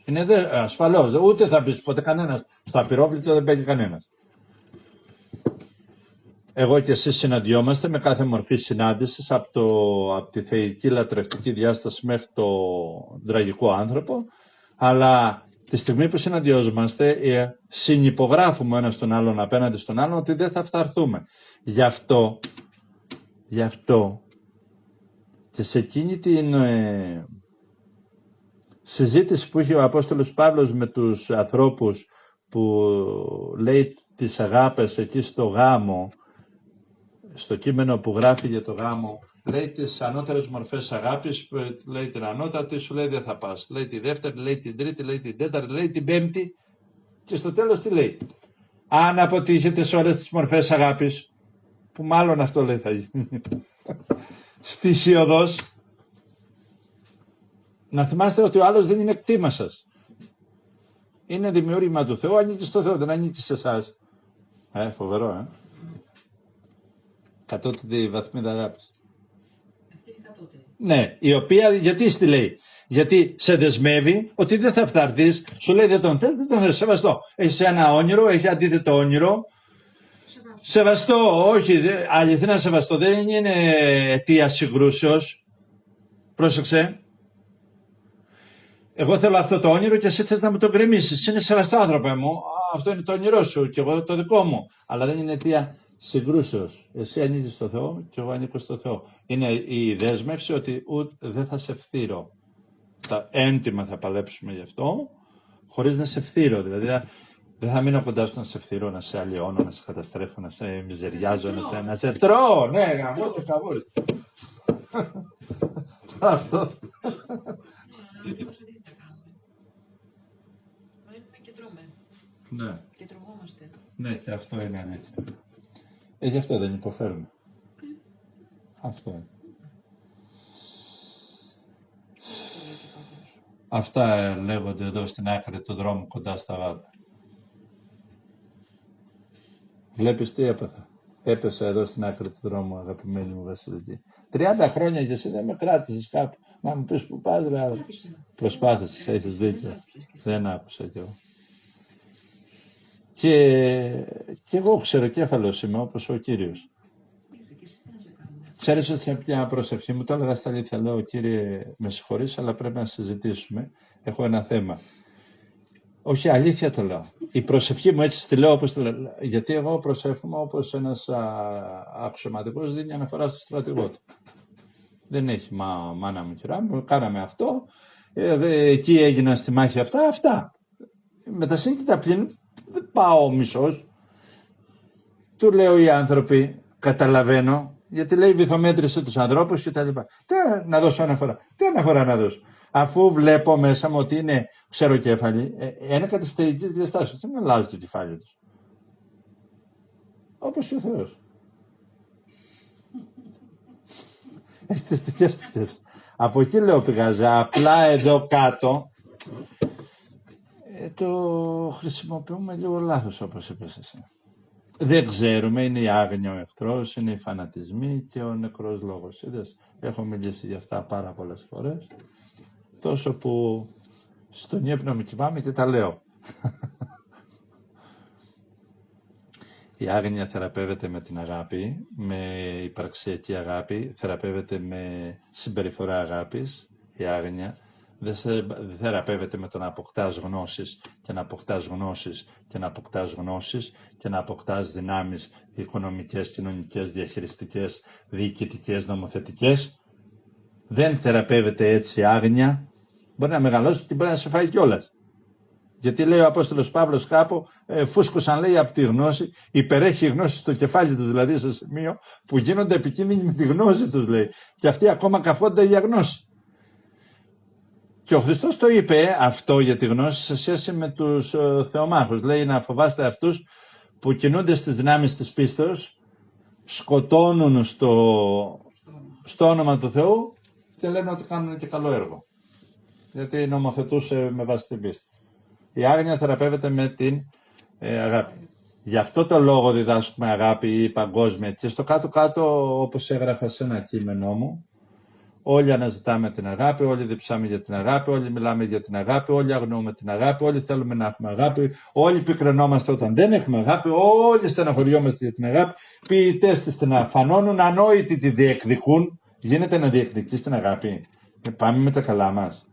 Είναι ασφαλώς. Ούτε θα πεις ποτέ κανένας. Στο απειρόβλητο δεν παίζει κανένας. Εγώ και εσείς συναντιόμαστε με κάθε μορφή συνάντησης, από τη θεϊκή λατρευτική διάσταση μέχρι το τραγικό άνθρωπο, αλλά τη στιγμή που συναντιόμαστε συνυπογράφουμε ένας τον άλλον απέναντι στον άλλον ότι δεν θα φθαρθούμε. Γι' αυτό και σε εκείνη την συζήτηση που είχε ο Απόστολος Παύλος με τους ανθρώπους που λέει τις αγάπες εκεί στο γάμο, στο κείμενο που γράφει για το γάμο, λέει τις ανώτερες μορφές αγάπης, λέει την ανώτατη, σου λέει δεν θα πας. Λέει τη δεύτερη, λέει την τρίτη, λέει την τέταρτη, λέει την πέμπτη και στο τέλος τι λέει? Αν αποτύχετε σε όλες τις μορφές αγάπης, που μάλλον αυτό λέει θα γίνει, στοιχειοδός, να θυμάστε ότι ο άλλος δεν είναι κτήμα σας. Είναι δημιούργημα του Θεού, ανήκει στο Θεό, δεν ανήκει σε εσάς. Φοβερό, κατώτατη βαθμίδα αγάπης. Αυτή είναι κατώτερη. Ναι, η οποία, γιατί στη λέει? Γιατί σε δεσμεύει ότι δεν θα φθαρθείς, σου λέει δεν τον θες, δεν τον θες, σεβαστό. Έχεις ένα όνειρο, έχει αντίθετο όνειρο. Σεβαστό, όχι, αληθινά σεβαστό, δεν είναι αιτία συγκρούσεως. Πρόσεξε. Εγώ θέλω αυτό το όνειρο και εσύ θες να μου το γκρεμίσεις. Είναι σεβαστό, άνθρωπε μου. Αυτό είναι το όνειρό σου και εγώ το δικό μου. Αλλά δεν είναι αιτία συγκρούσεως. Εσύ ανήκεις στο Θεό και εγώ ανήκω στο Θεό. Είναι η δέσμευση ότι δεν θα σε φθείρω. Τα έντιμα θα παλέψουμε γι' αυτό, χωρίς να σε φθείρω. Δηλαδή δεν θα μείνω κοντά σου να σε φθείρω, να σε αλλοιώνω, να σε καταστρέφω, να σε μιζεριάζω, να σε τρώω. Ναι, γαμώ το καβούρι. Αυτό. Και τρώμε. Ναι. Και τρομόμαστε. Ναι, και αυτό είναι αλήθεια. Γι' αυτό δεν υποφέρουμε. Αυτό είναι. Αυτά λέγονται εδώ στην άκρη του δρόμου κοντά στα γάτα. Βλέπεις τι έπαθα. Έπεσα εδώ στην άκρη του δρόμου, αγαπημένη μου Βασιλική. 30 χρόνια και εσύ δεν με κράτησες κάπου. Να μου πεις που πας, δηλαδή. Προσπάθησες, έχεις δίκιο. Δεν άκουσα κι εγώ. Και εγώ ξεροκέφαλος είμαι όπως ο Κύριος. Ξέρεις ότι σε μια προσευχή μου το έλεγα στα αλήθεια. Λέω, Κύριε, με συγχωρείς, αλλά πρέπει να συζητήσουμε. Έχω ένα θέμα. Όχι, αλήθεια το λέω. Η προσευχή μου έτσι τη λέω όπως τη λέω. Γιατί εγώ προσεύχομαι όπως ένας αξιωματικός δίνει αναφορά στο στρατηγό του. Δεν έχει μάνα μου, κυρά μου, κάναμε αυτό. Εκεί έγιναν στη μάχη αυτά. Με τα σύγκριτα πλήν δεν πάω μισός. Του λέω οι άνθρωποι, καταλαβαίνω. Γιατί λέει βυθομέτρησε τους ανθρώπους και τα λοιπά. Τι να δώσω αναφορά. Τι αναφορά να δώσω. Αφού βλέπω μέσα μου ότι είναι ξεροκέφαλοι, είναι καταστατικής διαστάσεως. Δεν αλλάζει το κεφάλι τους. Όπως ο Θεός. Έχετε στοιχές. Από εκεί λέω πηγάζει. Απλά εδώ κάτω το χρησιμοποιούμε λίγο λάθος όπως είπες εσύ. Δεν ξέρουμε, είναι η άγνοια ο εχθρός, είναι οι φανατισμοί και ο νεκρός λόγος. Είδες, έχω μιλήσει για αυτά πάρα πολλές φορές, τόσο που στον ύπνο μου κοιμάμαι και τα λέω. Η άγνοια θεραπεύεται με την αγάπη, με υπαρξιακή αγάπη, θεραπεύεται με συμπεριφορά αγάπης, η άγνοια. Δεν θεραπεύεται με το να αποκτάς γνώσεις και να αποκτάς γνώσεις και να αποκτάς γνώσεις και να αποκτάς δυνάμεις οικονομικές, κοινωνικές, διαχειριστικές, διοικητικές, νομοθετικές. Δεν θεραπεύεται έτσι η άγνοια. Μπορεί να μεγαλώσει και μπορεί να σε φάει κιόλας. Γιατί λέει ο Απόστολος Παύλος κάπου, φούσκωσαν λέει από τη γνώση, υπερέχει η γνώση στο κεφάλι τους, δηλαδή σε σημείο που γίνονται επικίνδυνοι με τη γνώση τους λέει. Και αυτοί ακόμα καφώνται για γνώση. Και ο Χριστός το είπε αυτό για τη γνώση σε σχέση με τους θεομάχους. Λέει να φοβάστε αυτούς που κινούνται στις δυνάμεις της πίστεως, σκοτώνουν στο όνομα του Θεού και λένε ότι κάνουν και καλό έργο. Γιατί νομοθετούσε με βάση την πίστη. Η άγνοια θεραπεύεται με την αγάπη. Γι' αυτό το λόγο διδάσκουμε αγάπη ή παγκόσμια. Και στο κάτω-κάτω, όπως έγραφα σε ένα κείμενό μου, Όλοι αναζητάμε την αγάπη, όλοι διψάμε για την αγάπη, όλοι μιλάμε για την αγάπη, όλοι αγνοούμε την αγάπη, όλοι θέλουμε να έχουμε αγάπη, όλοι πικραινόμαστε όταν δεν έχουμε αγάπη, όλοι στεναχωριόμαστε για την αγάπη. Ποιητές της την αφανώνουν, ανόητοι τη διεκδικούν. Γίνεται να διεκδικείς την αγάπη. Πάμε με τα καλά μας.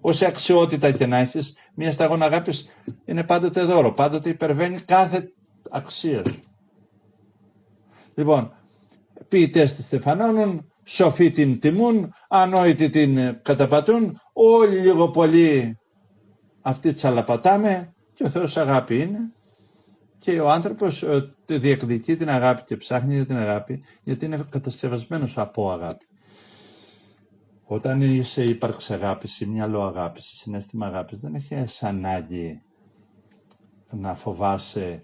Όση αξιότητα και να έχεις, μια σταγόνα αγάπης είναι πάντοτε δώρο, πάντοτε υπερβαίνει κάθε αξία σου. Λοιπόν, ποιητές της στεφανώνουν, σοφοί την τιμούν, ανόητοι την καταπατούν, όλοι λίγο πολύ αυτοί τσαλαπατάμε και ο Θεός αγάπη είναι και ο άνθρωπος διεκδικεί την αγάπη και ψάχνει για την αγάπη γιατί είναι κατασκευασμένος από αγάπη. Όταν είσαι ύπαρξη αγάπης ή μυαλό αγάπης, συναίσθημα αγάπης, δεν έχεις ανάγκη να φοβάσαι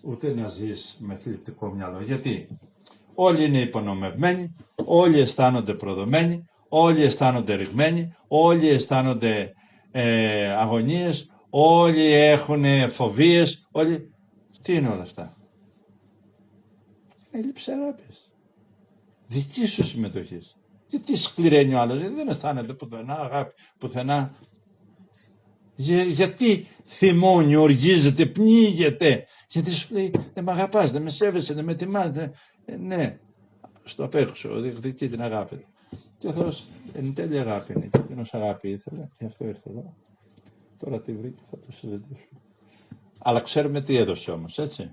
ούτε να ζεις με θλιπτικό μυαλό. Γιατί όλοι είναι υπονομευμένοι, όλοι αισθάνονται προδομένοι, όλοι αισθάνονται ρηγμένοι, όλοι αισθάνονται αγωνίες, όλοι έχουν φοβίες, όλοι... Τι είναι όλα αυτά? Είναι έλλειψη αγάπης. Δική σου συμμετοχής. Γιατί σκληραίνει ο άλλος, γιατί δεν αισθάνεται πουθενά αγάπη, πουθενά. Γιατί θυμώνει, οργίζεται, πνίγεται. Γιατί σου λέει δεν με αγαπάς, δεν με σέβεσαι, δεν με τιμάς. Ναι, στο απ' έξω, διεκδικεί την αγάπη. Και ο Θεός εν τέλει αγάπη είναι. Και εκείνος αγάπη ήθελε, γι' αυτό ήρθε εδώ. Τώρα τι βρήκε, θα το συζητήσουμε. Αλλά ξέρουμε τι έδωσε όμως, έτσι.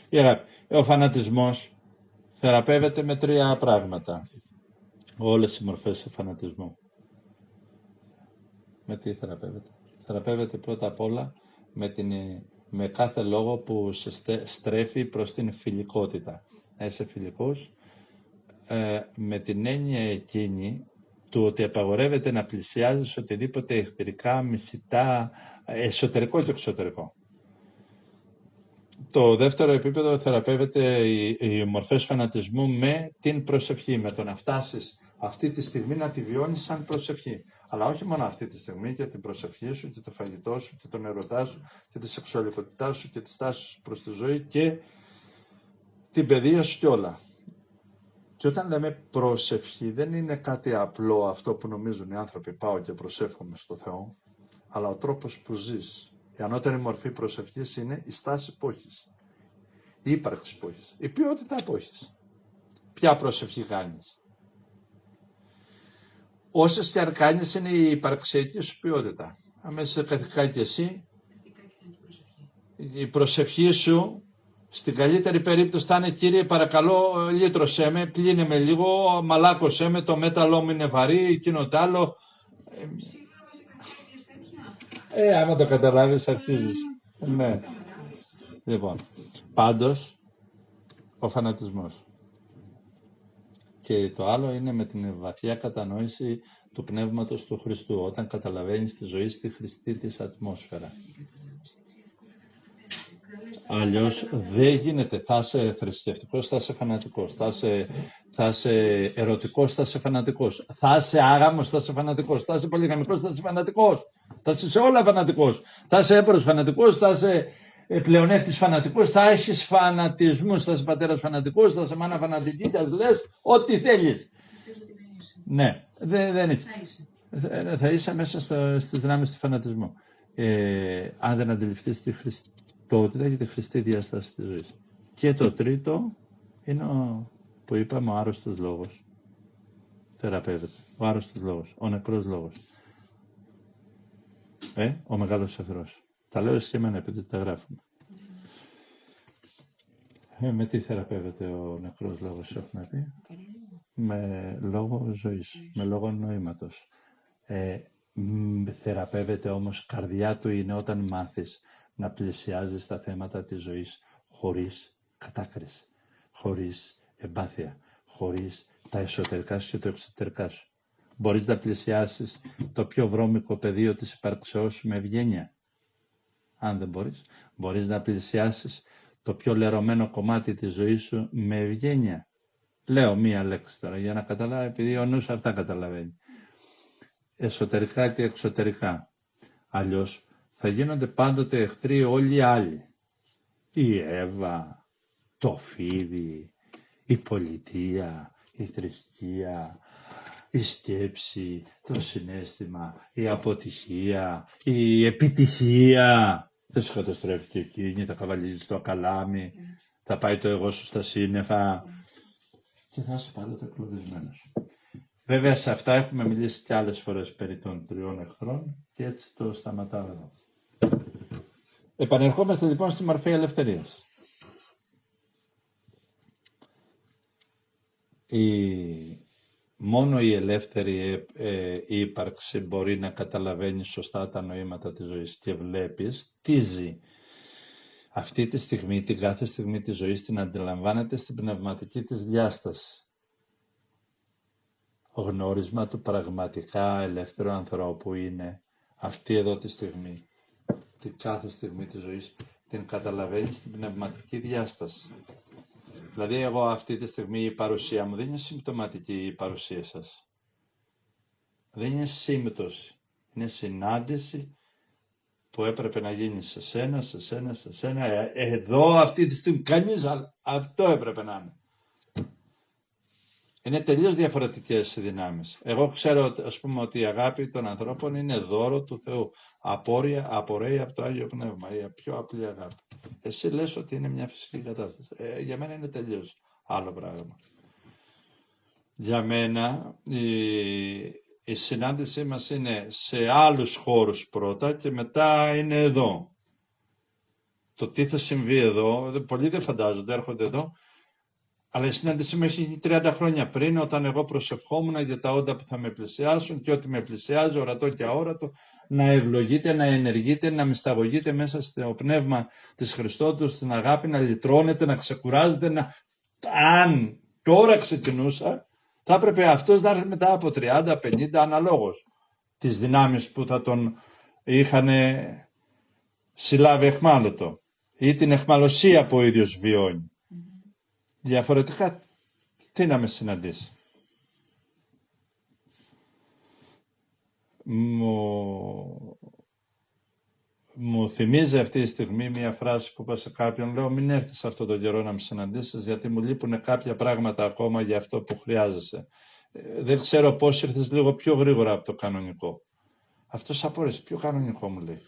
Η αγάπη. Ο φανατισμός θεραπεύεται με 3 πράγματα. Όλες οι μορφές φανατισμού. Με τι θεραπεύεται? Θεραπεύεται πρώτα απ' όλα με κάθε λόγο που σε στρέφει προς την φιλικότητα. Να είσαι φιλικός, με την έννοια εκείνη του ότι απαγορεύεται να πλησιάζεις οτιδήποτε εχθρικά, μισητά, εσωτερικό και εξωτερικό. Το δεύτερο επίπεδο θεραπεύεται οι μορφές φανατισμού με την προσευχή, με το να φτάσεις αυτή τη στιγμή να τη βιώνεις σαν προσευχή. Αλλά όχι μόνο αυτή τη στιγμή, και την προσευχή σου και το φαγητό σου και τον ερωτά σου και τη σεξουαλικότητά σου και τη στάση σου προς τη ζωή και την παιδεία σου και όλα. Και όταν λέμε προσευχή δεν είναι κάτι απλό αυτό που νομίζουν οι άνθρωποι, πάω και προσεύχομαι στο Θεό, αλλά ο τρόπος που ζεις. Η ανώτερη μορφή προσευχής είναι η στάση που έχεις, η ύπαρξη που έχεις, η ποιότητα που έχεις. Ποια προσευχή κάνεις? Όσες και αν κάνεις είναι η υπαρξιακή σου ποιότητα. Αμέσως καθηκά και εσύ, η προσευχή σου στην καλύτερη περίπτωση θα είναι Κύριε παρακαλώ λύτρωσέ με, πλύνε με λίγο, μαλάκωσέ με, το μέταλλό μου είναι βαρύ, εκείνο τ' άλλο. Άμα το καταλάβεις αρχίζεις. Ναι. Λοιπόν, πάντως ο φανατισμός. Και το άλλο είναι με την βαθιά κατανόηση του Πνεύματος του Χριστού, όταν καταλαβαίνεις τη ζωή στη χρηστή της ατμόσφαιρα. Αλλιώς δεν γίνεται, θα είσαι θρησκευτικός, θα είσαι φανατικός, θα είσαι ερωτικός, θα είσαι φανατικός, θα είσαι άγαμος, θα είσαι φανατικός, θα είσαι πολυγαμικός, θα είσαι φανατικός, θα είσαι σε όλα φανατικός, θα είσαι έμπορος φανατικός, θα είσαι πλεονέκτης φανατικός, θα έχεις φανατισμούς, θα είσαι πατέρας φανατικός, θα είσαι μάνα φανατική, θα λες ό,τι θέλεις. Ναι, δεν είσαι. Θα είσαι μέσα στις δυνάμεις του φανατισμού. Αν δεν αντιληφθείς τη χριστότητα και τη χρηστή διάσταση της ζωής. Και το τρίτο είναι που είπαμε ο άρρωστος λόγος. Θεραπεύεται. Ο άρρωστος λόγος. Ο νεκρός λόγος. Ο μεγάλος εχθρός. Τα λέω εσχεμένα επειδή τα γράφουμε. Με τι θεραπεύεται ο νεκρός λόγος, έχουμε πει? Με λόγο ζωής, με λόγο νοήματος. Θεραπεύεται όμως καρδιά του είναι όταν μάθεις να πλησιάζεις τα θέματα της ζωής χωρίς κατάκριση, χωρίς εμπάθεια, χωρίς τα εσωτερικά σου και το εξωτερικά σου. Μπορείς να πλησιάσεις το πιο βρώμικο πεδίο της υπαρξεώς σου με ευγένεια. Αν δεν μπορείς να πλησιάσεις το πιο λερωμένο κομμάτι της ζωής σου με ευγένεια. Λέω μία λέξη τώρα για να καταλάβει, επειδή ο νους αυτά καταλαβαίνει. Εσωτερικά και εξωτερικά. Αλλιώς θα γίνονται πάντοτε εχθροί όλοι οι άλλοι. Η Εύα, το φίδι, η πολιτεία, η θρησκεία, η σκέψη, το συναίσθημα, η αποτυχία, η επιτυχία. Θα σου καταστρέφει και εκείνη, θα καβαλίζει το καλάμι, θα πάει το εγώ σου στα σύννεφα και θα είσαι πάντοτε κλωδισμένος. Βέβαια σε αυτά έχουμε μιλήσει και άλλες φορές περί των 3 εχθρών και έτσι το σταματάμε εδώ. Επανερχόμαστε λοιπόν στη μορφή ελευθερίας. Μόνο η ελεύθερη ύπαρξη μπορεί να καταλαβαίνει σωστά τα νοήματα της ζωής και βλέπεις τι ζει. Αυτή τη στιγμή, την κάθε στιγμή της ζωής την αντιλαμβάνεται στην πνευματική της διάσταση. Ο γνώρισμα του πραγματικά ελεύθερου ανθρώπου είναι αυτή εδώ τη στιγμή. Την κάθε στιγμή της ζωής την καταλαβαίνει στην πνευματική διάσταση. Δηλαδή εγώ αυτή τη στιγμή η παρουσία μου δεν είναι συμπτωματική η παρουσία σας. Δεν είναι σύμπτωση. Είναι συνάντηση που έπρεπε να γίνει σε σένα. Εδώ αυτή τη στιγμή κανείς, αλλά αυτό έπρεπε να είναι. Είναι τελείως διαφορετικές οι δυνάμεις. Εγώ ξέρω, ας πούμε, ότι η αγάπη των ανθρώπων είναι δώρο του Θεού. Απορρέει από το Άγιο Πνεύμα, η πιο απλή αγάπη. Εσύ λες ότι είναι μια φυσική κατάσταση. Για μένα είναι τελείως άλλο πράγμα. Για μένα η συνάντησή μας είναι σε άλλους χώρους πρώτα και μετά είναι εδώ. Το τι θα συμβεί εδώ, πολλοί δεν φαντάζονται, έρχονται εδώ. Αλλά η συνάντησή μου έχει 30 χρόνια πριν, όταν εγώ προσευχόμουν για τα όντα που θα με πλησιάσουν και ότι με πλησιάζει, ορατό και αόρατο, να ευλογείτε, να ενεργείτε, να μυσταγωγείτε μέσα στο πνεύμα της Χριστότου, στην αγάπη, να λυτρώνετε, να ξεκουράζετε. Αν τώρα ξεκινούσα, θα έπρεπε αυτός να έρθει μετά από 30-50 αναλόγως τις δυνάμεις που θα τον είχαν συλλάβει εχμάλωτο ή την εχμαλωσία που ο ίδιος βιώνει. Διαφορετικά, τι να με συναντήσει. Μου θυμίζει αυτή τη στιγμή μια φράση που είπα σε κάποιον. Λέω, μην έρθεις αυτόν τον καιρό να με συναντήσεις, γιατί μου λείπουν κάποια πράγματα ακόμα για αυτό που χρειάζεσαι. Δεν ξέρω πώς ήρθες λίγο πιο γρήγορα από το κανονικό. Αυτός απόρρισε, πιο κανονικό μου λέει.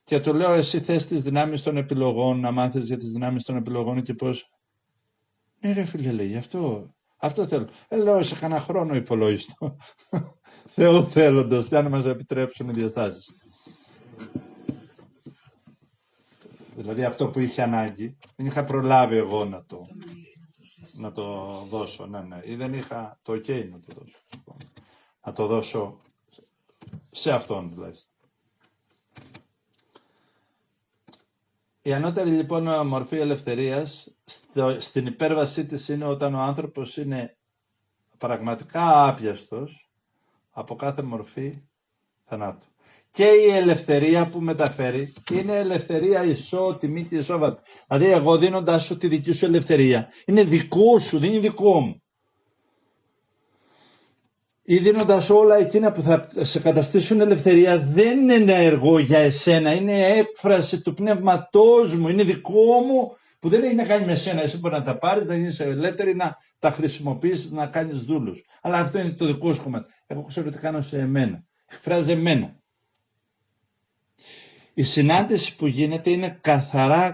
Και του λέω, εσύ θες τις δυνάμεις των επιλογών, να μάθεις για τις δυνάμεις των επιλογών και πώς. Ναι ρε φίλε, λέει, αυτό θέλω. Λέω, σε κανένα χρόνο υπολόγιστο. Θεού θέλοντος, και αν μας επιτρέψουν οι διαστάσεις. Δηλαδή αυτό που είχε ανάγκη, δεν είχα προλάβει εγώ να το δώσω. Ναι. Ή δεν είχα το ok να το δώσω. Να το δώσω σε αυτόν δηλαδή. Η ανώτερη λοιπόν μορφή ελευθερίας στην υπέρβασή της είναι όταν ο άνθρωπος είναι πραγματικά άπιαστος από κάθε μορφή θανάτου. Και η ελευθερία που μεταφέρει είναι ελευθερία ισότιμη και ισόβατη. Δηλαδή εγώ δίνοντάς σου τη δική σου ελευθερία, είναι δικό σου, δεν είναι δικό μου. Ή δίνοντας όλα εκείνα που θα σε καταστήσουν ελευθερία, δεν είναι ένα έργο για εσένα, είναι έκφραση του πνεύματός μου, είναι δικό μου, που δεν έχει να κάνει με εσένα. Εσύ μπορεί να τα πάρεις, να γίνεις ελεύθερη, να τα χρησιμοποιήσεις, να κάνεις δούλους. Αλλά αυτό είναι το δικό σου κομμάτι. Εγώ ξέρω τι κάνω σε εμένα. Εκφράζει εμένα. Η συνάντηση που γίνεται είναι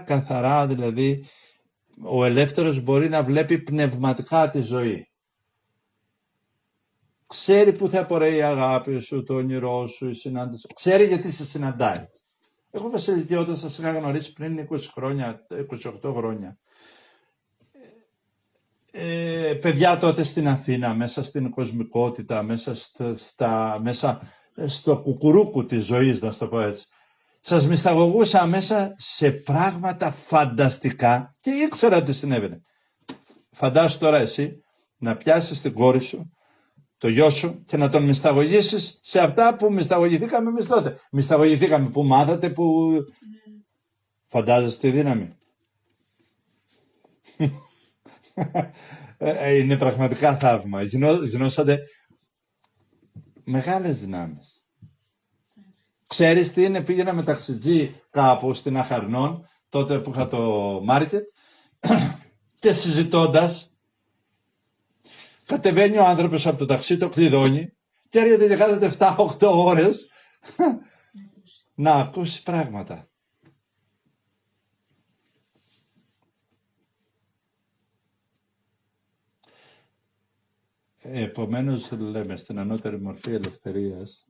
καθαρά, δηλαδή ο ελεύθερος μπορεί να βλέπει πνευματικά τη ζωή. Ξέρει που θα απορρέει η αγάπη σου, το όνειρό σου, η συνάντηση. Ξέρει γιατί σε συναντάει. Εγώ Βασιλική, όταν σας είχα γνωρίσει πριν 20 χρόνια, 28 χρόνια, παιδιά τότε στην Αθήνα, μέσα στην κοσμικότητα, μέσα στο κουκουρούκου της ζωής, να το πω έτσι, σας μυσταγωγούσα μέσα σε πράγματα φανταστικά και ήξερα τι συνέβαινε. Φαντάσου τώρα εσύ να πιάσεις την κόρη σου, το γιο σου και να τον μυσταγωγήσεις σε αυτά που μυσταγωγηθήκαμε εμείς τότε. Μυσταγωγηθήκαμε που μάθατε, που φαντάζεστε τη δύναμη. Είναι πραγματικά θαύμα. Γινώσατε μεγάλες δυνάμεις. Ξέρεις τι είναι, πήγαινα με ταξιτζή κάπου στην Αχαρνών, τότε που είχα το μάρκετ, και συζητώντας, Κατεβαίνει ο άνθρωπος από το ταξί, το κλειδώνει και έρχεται και κάθεται 7-8 ώρες να ακούσει πράγματα. Επομένως λέμε στην ανώτερη μορφή ελευθερίας